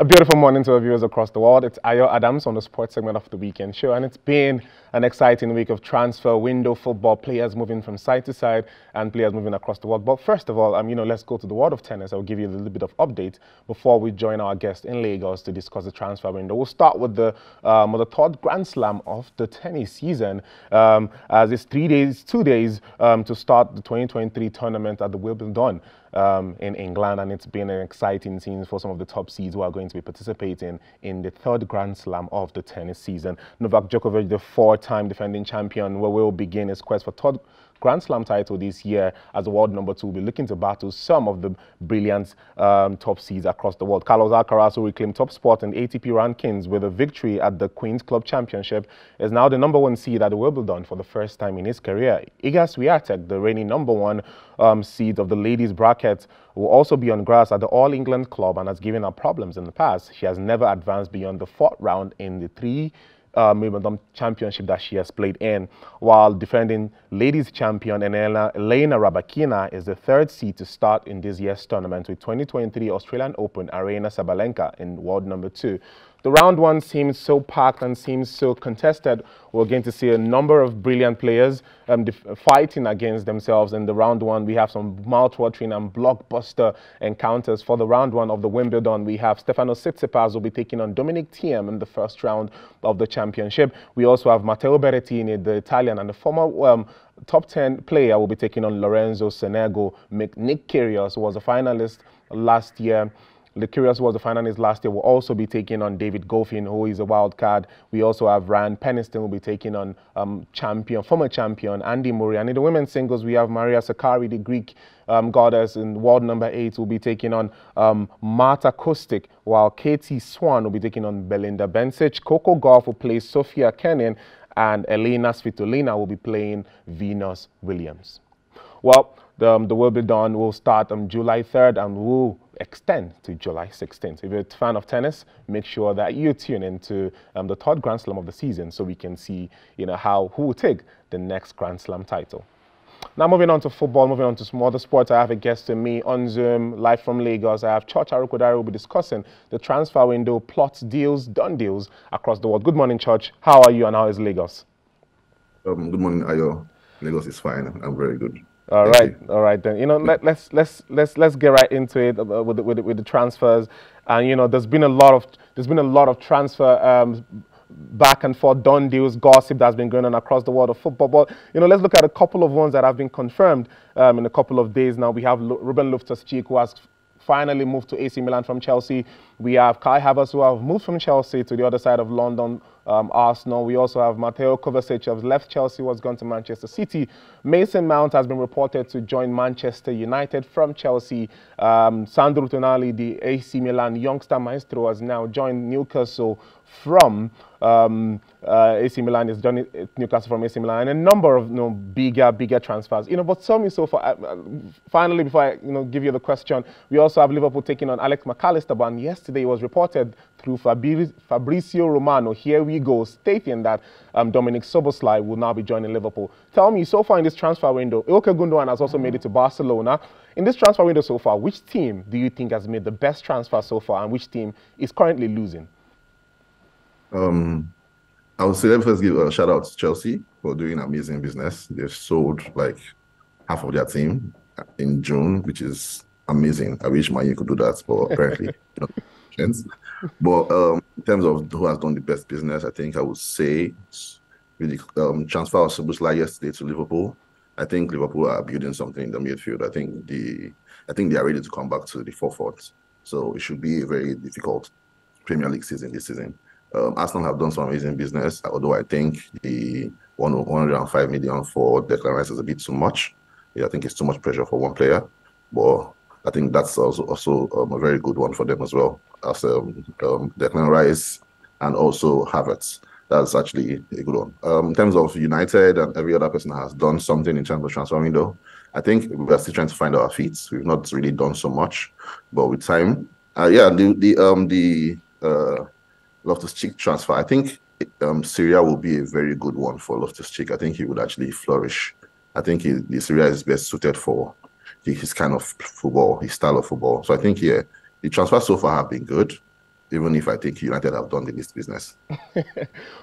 A beautiful morning to our viewers across the world. It's Ayo Adams on the sports segment of the weekend show, and it's been an exciting week of transfer window football, players moving from side to side and players moving across the world. But first of all, let's go to the world of tennis. I'll give you a little bit of update before we join our guest in Lagos to discuss the transfer window. We'll start with the third Grand Slam of the tennis season, as it's 2 days to start the 2023 tournament at the Wimbledon in England, and it's been an exciting scene for some of the top seeds who are going to be participating in the third Grand Slam of the tennis season. Novak Djokovic, the four-time defending champion, will begin his quest for third Grand Slam title this year as the world number 2, will be looking to battle some of the brilliant top seeds across the world. Carlos Alcaraz, who reclaimed top spot in ATP rankings with a victory at the Queen's Club Championship, is now the number 1 seed at the Wimbledon for the first time in his career. Iga Swiatek, the reigning number 1 seed of the ladies bracket, will also be on grass at the All England Club and has given her problems in the past. She has never advanced beyond the 4th round in the 3 Wimbledon championship that she has played in, while defending ladies champion Elena Rybakina is the 3rd seed to start in this year's tournament with 2023 Australian Open Arena Sabalenka in world number 2. The round 1 seems so packed and seems so contested. We're going to see a number of brilliant players fighting against themselves in the round 1. We have some mouth-watering and blockbuster encounters for the round 1 of the Wimbledon. We have Stefanos Tsitsipas will be taking on Dominic Thiem in the first round of the championship. We also have Matteo Berrettini, the Italian, and the former top 10 player will be taking on Lorenzo Sonego. Nick Kyrgios, who was a finalist last year. The Kyrgios was the finalist last year, will also be taking on David Goffin, who is a wild card. We also have Ryan Peniston, who will be taking on former champion Andy Murray. And in the women's singles, we have Maria Sakkari, the Greek goddess in world number 8, will be taking on Marta Kostic, while Katie Swan will be taking on Belinda Bencic. Coco Gauff will play Sofia Kenin, and Elena Svitolina will be playing Venus Williams. Well, the Wimbledon will start on July 3rd and will extend to July 16th. If you're a fan of tennis, make sure that you tune into the third Grand Slam of the season so we can see, who will take the next Grand Slam title. Now, moving on to football, moving on to some other sports, I have a guest to me on Zoom, live from Lagos. I have Church Arukodare, who will be discussing the transfer window, plots, deals, done deals across the world. Good morning, Church. How are you and how is Lagos? Good morning, Ayo. Lagos is fine. I'm very good. All right then. Let's get right into it with the transfers. And there's been a lot of transfer back and forth, done deals, gossip that's been going on across the world of football. But let's look at a couple of ones that have been confirmed in a couple of days now. We have Ruben Loftus-Cheek, who has finally moved to AC Milan from Chelsea. We have Kai Havertz, who have moved from Chelsea to the other side of London, Arsenal. We also have Mateo Kovacic, who has left Chelsea, was gone to Manchester City. Mason Mount has been reported to join Manchester United from Chelsea. Sandro Tonali, the AC Milan youngster maestro, has now joined Newcastle from AC Milan. Is joining Newcastle from AC Milan, and a number of bigger transfers. But tell me so far. Finally, before I give you the question, we also have Liverpool taking on Alex McAllister. But yesterday it was reported through Fabrizio Romano, here we go, stating that Dominic Szoboszlai will now be joining Liverpool. Tell me, so far in this transfer window, Ilkay Gundogan has also made it to Barcelona. In this transfer window so far, which team do you think has made the best transfer so far, and which team is currently losing? I would say, let me first give a shout out to Chelsea for doing amazing business. They've sold like half of their team in June, which is amazing. I wish Man U could do that, but apparently not. But in terms of who has done the best business, I think I would say with the transfer of Szoboszlai yesterday to Liverpool, I think Liverpool are building something in the midfield. I think they are ready to come back to the forefront. So it should be a very difficult Premier League season this season. Arsenal have done some amazing business, although I think the 105 million for Declan Rice is a bit too much. Yeah, I think it's too much pressure for one player. But I think that's also a very good one for them as well, as Declan Rice and also Havertz. That's actually a good one. In terms of United, and every other person has done something in terms of transfer window, I think we're still trying to find our feet. We've not really done so much, but with time, the Loftus-Cheek transfer, I think Syria will be a very good one for Loftus-Cheek. I think he would actually flourish. I think the Syria is best suited for his kind of football, his style of football. So I think, the transfers so far have been good. even if I think United have done the least business.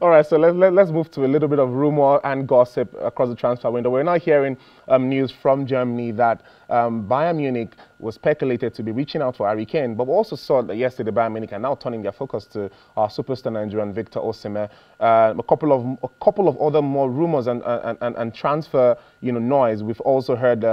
All right, so let's move to a little bit of rumor and gossip across the transfer window. We're now hearing news from Germany that Bayern Munich was speculated to be reaching out for Harry Kane, but we also saw that yesterday Bayern Munich are now turning their focus to our superstar Nigerian Victor Osimhen. A couple of other more rumors and transfer noise. We've also heard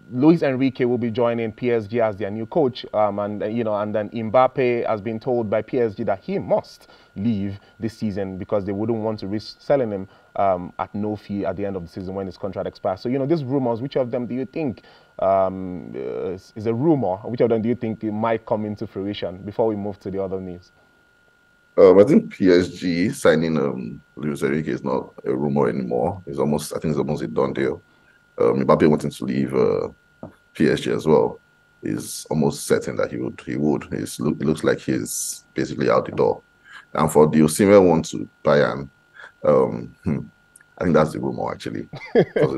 Luis Enrique will be joining PSG as their new coach, and then Mbappe has been told by PSG that he must leave this season because they wouldn't want to risk selling him at no fee at the end of the season when his contract expires. So these rumors, which of them do you think is a rumor? Which of them do you think it might come into fruition before we move to the other news? I think PSG signing Luis Enrique is not a rumor anymore. I think it's almost a done deal. Mbappe wanting to leave PSG as well is almost certain that he would. It looks like he's basically out the door. And for the Osimhen one to Bayern, I think that's the rumor actually. That's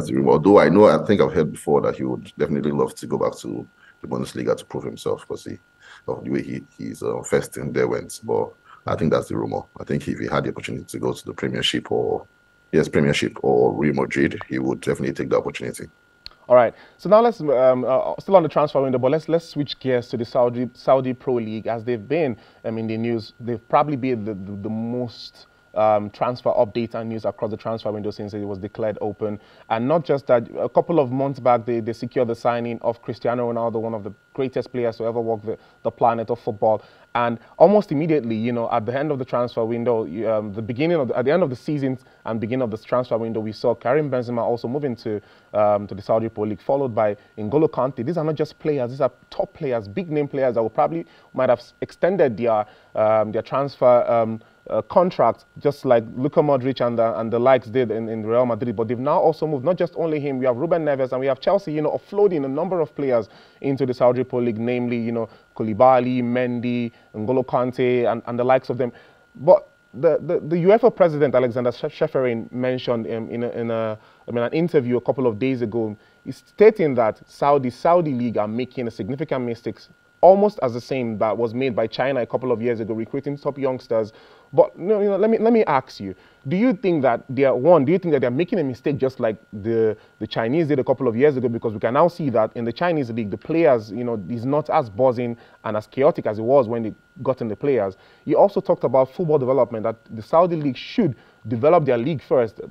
the rumor. Although I think I've heard before that he would definitely love to go back to the Bundesliga to prove himself because of the way he's first in there went. But I think that's the rumor. I think if he had the opportunity to go to the Premiership or Real Madrid, he would definitely take the opportunity. All right. So now let's still on the transfer window, but let's switch gears to the Saudi Pro League as they've been in the news. They've probably been the most transfer updates and news across the transfer window since it was declared open. And not just that, a couple of months back, they secured the signing of Cristiano Ronaldo, one of the greatest players to ever walk the planet of football. And almost immediately, at the end of the transfer window, at the end of the season and beginning of the transfer window, we saw Karim Benzema also moving to the Saudi Pro League, followed by N'Golo Kante. These are not just players; these are top players, big name players that might have extended their transfer contract, just like Luka Modric and the likes did in Real Madrid. But they've now also moved, not just only him, we have Ruben Neves and we have Chelsea, offloading a number of players into the Saudi Pro League, namely, Koulibaly, Mendy, N'Golo Kante, and the likes of them. But the UEFA president, Alexander Shefferin, mentioned in an interview a couple of days ago, is stating that Saudi League are making a significant mistakes, almost as the same that was made by China a couple of years ago, recruiting top youngsters. But let me ask you: do you think that they're making a mistake just like the Chinese did a couple of years ago? Because we can now see that in the Chinese league, the players, is not as buzzing and as chaotic as it was when they got in the players. You also talked about football development, that the Saudi league should develop their league first,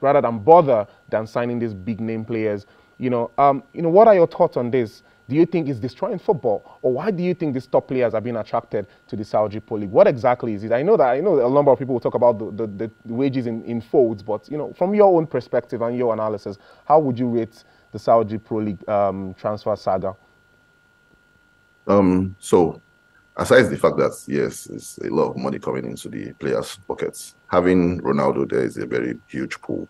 rather than signing these big name players. What are your thoughts on this? Do you think it's destroying football, or why do you think these top players are being attracted to the Saudi Pro League? What exactly is it? I know a number of people will talk about the wages in folds, but from your own perspective and your analysis, how would you rate the Saudi Pro League transfer saga? So, aside the fact that yes, it's a lot of money coming into the players' pockets, having Ronaldo there is a very huge pool.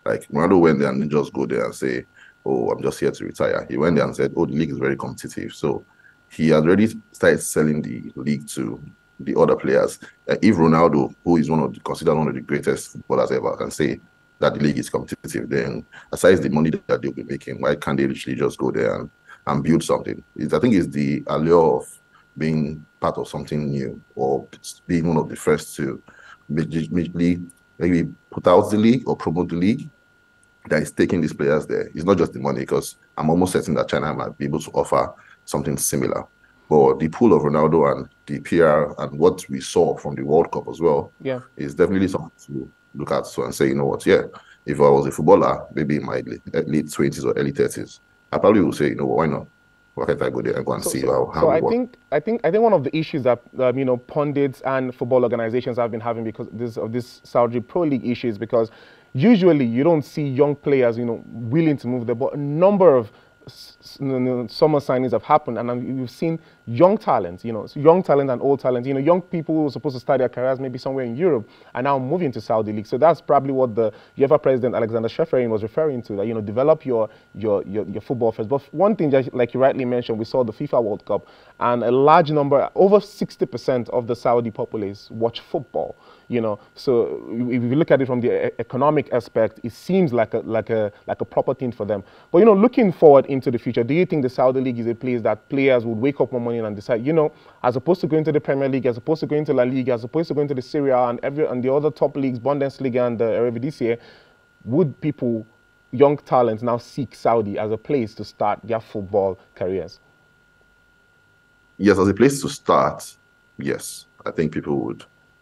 Like Ronaldo went there and didn't just go there and say, "Oh, I'm just here to retire." He went there and said, "Oh, the league is very competitive." So he had already started selling the league to the other players. If Ronaldo, who is considered one of the greatest footballers ever, can say that the league is competitive, then aside the money that they'll be making, why can't they literally just go there and build something? I think it's the allure of being part of something new, or being one of the first to maybe put out the league or promote the league, that is taking these players there. It's not just the money, because I'm almost certain that China might be able to offer something similar. But the pool of Ronaldo and the PR and what we saw from the World Cup as well, is definitely something to look at and say, if I was a footballer, maybe in my late 20s or early 30s, I probably would say, why not? Why can't I go there and go and see how it works? I think one of the issues that pundits and football organizations have been having because of this Saudi Pro League issue is because usually you don't see young players willing to move there, but a number of summer signings have happened, and you've seen young talents, young talent and old talent, young people who were supposed to start their careers maybe somewhere in Europe are now moving to Saudi League. So that's probably what the UEFA president Alexander Shefferin was referring to, that develop your football first. But one thing, just like you rightly mentioned, we saw the FIFA World Cup, and a large number, over 60% of the Saudi populace watch football. So if you look at it from the economic aspect, it seems like a proper thing for them. But looking forward into the future, do you think the Saudi League is a place that players would wake up one morning and decide, as opposed to going to the Premier League, as opposed to going to La Liga, as opposed to going to the Serie A and the other top leagues, Bundesliga and the Eredivisie, would people, young talents, now seek Saudi as a place to start their football careers? Yes, as a place to start, yes. I think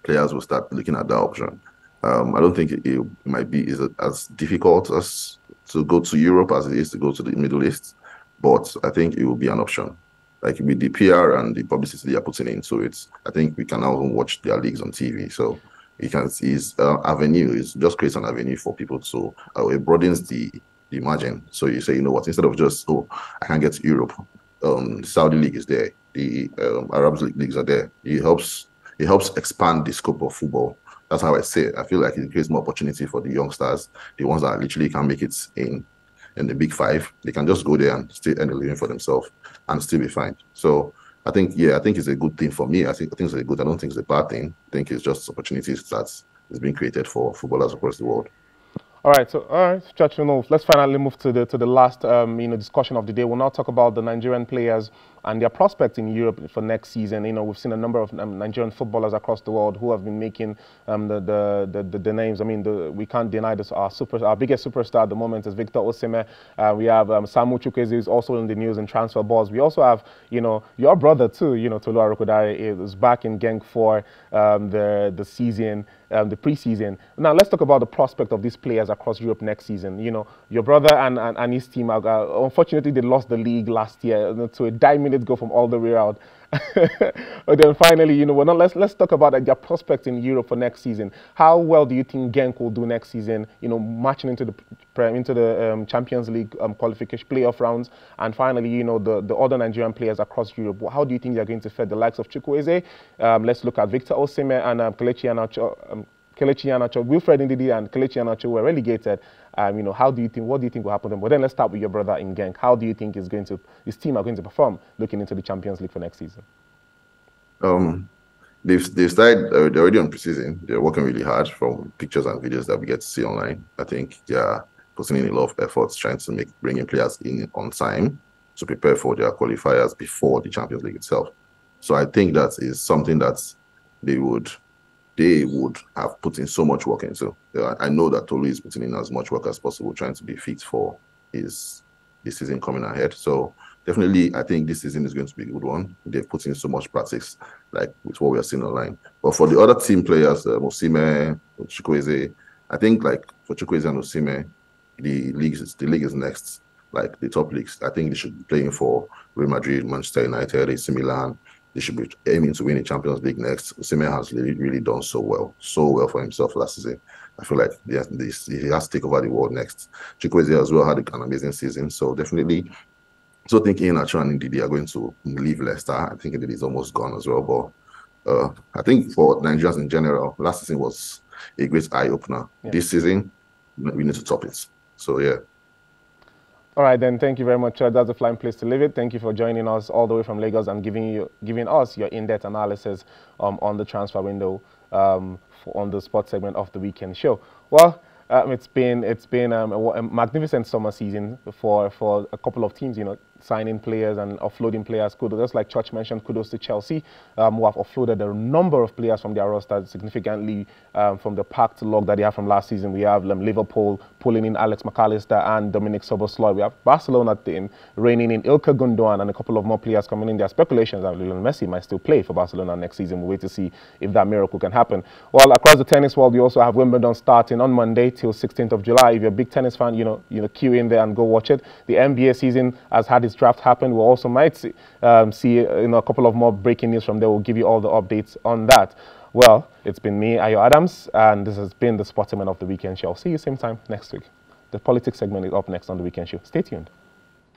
players will start looking at that option. I don't think it might be as difficult as to go to Europe as it is to go to the Middle East, but I think it will be an option. Like with the PR and the publicity they are putting into it, I think we can now watch their leagues on TV. So you can see his avenue is just creates an avenue for people to it broadens the margin. So you say, instead of just I can't get to Europe, the Saudi League is there, the Arab leagues are there. It helps expand the scope of football. That's how I say it. I feel like it creates more opportunity for the youngsters, the ones that literally can make it in the big five. They can just go there and still earn a living for themselves and still be fine. So I think it's a good thing for me. I think it's good. I don't think it's a bad thing. I think it's just opportunities that is being created for footballers across the world. All right, Church, let's finally move to the last discussion of the day. We'll now talk about the Nigerian players and their prospects in Europe for next season. We've seen a number of Nigerian footballers across the world who have been making the names. I mean, we can't deny this. Our biggest superstar at the moment is Victor Osimhen. We have Samu Chukwueze, who's also in the news and transfer buzz. We also have your brother too. Tolu Arokodare is back in Genk for the season. The preseason. Now let's talk about the prospect of these players across Europe next season. Your brother and his team, unfortunately, they lost the league last year to a 9-minute goal from all the way out. But then finally, let's talk about their prospects in Europe for next season. How well do you think Genk will do next season? Marching into the Champions League qualification playoff rounds, and finally, the other Nigerian players across Europe. How do you think they're going to fare? The likes of Chukwueze. Let's look at Victor Osimhen and Kelechi Iheanacho. Wilfred Ndidi and Kelechi Iheanacho were relegated. What do you think will happen to them? But then let's start with your brother in Genk. How do you think his team are going to perform looking into the Champions League for next season? They've started. They're already on preseason. They're working really hard from pictures and videos that we get to see online. I think they're putting in a lot of efforts trying to bring in players in on time to prepare for their qualifiers before the Champions League itself. So I think that is something that they would have put in so much work into. I know that Tolu is putting in as much work as possible trying to be fit for this season coming ahead. So definitely, I think this season is going to be a good one. They've put in so much practice, like with what we are seeing online. But for the other team players, Osimhen, Chukwueze, I think like for Chukwueze and Osimhen, the league is next. Like the top leagues, I think they should be playing for Real Madrid, Manchester United, AC Milan. They should be aiming to win the Champions League next. Osimhen has really done so well for himself last season. I feel like he has to take over the world next. Chukwueze as well had an amazing season, so definitely. So I think Iheanacho and Ndidi are going to leave Leicester. I think Ndidi is almost gone as well. But I think for Nigerians in general, last season was a great eye-opener. Yeah. This season, we need to top it. So, yeah. All right, then. Thank you very much. That's a flying place to leave it. Thank you for joining us all the way from Lagos and giving us your in-depth analysis on the transfer window on the sports segment of the weekend show. Well, it's been a magnificent summer season for a couple of teams, signing players and offloading players. Kudos, just like Church mentioned, kudos to Chelsea, who have offloaded a number of players from their roster significantly from the packed log that they have from last season. We have Liverpool pulling in Alex McAllister and Dominic Szoboszlai. We have Barcelona reining in Ilkay Gundogan and a couple of more players coming in. There are speculations that Lionel Messi might still play for Barcelona next season. We'll wait to see if that miracle can happen. Well, across the tennis world, we also have Wimbledon starting on Monday till 16th of July. If you're a big tennis fan, queue in there and go watch it. The NBA season has had its draft happen. We also might see a couple of more breaking news from there. We'll give you all the updates on that. Well, it's been me, Ayo Adams, and this has been the Sports Segment of the Weekend Show. I'll see you same time next week. The politics segment is up next on the Weekend Show. Stay tuned.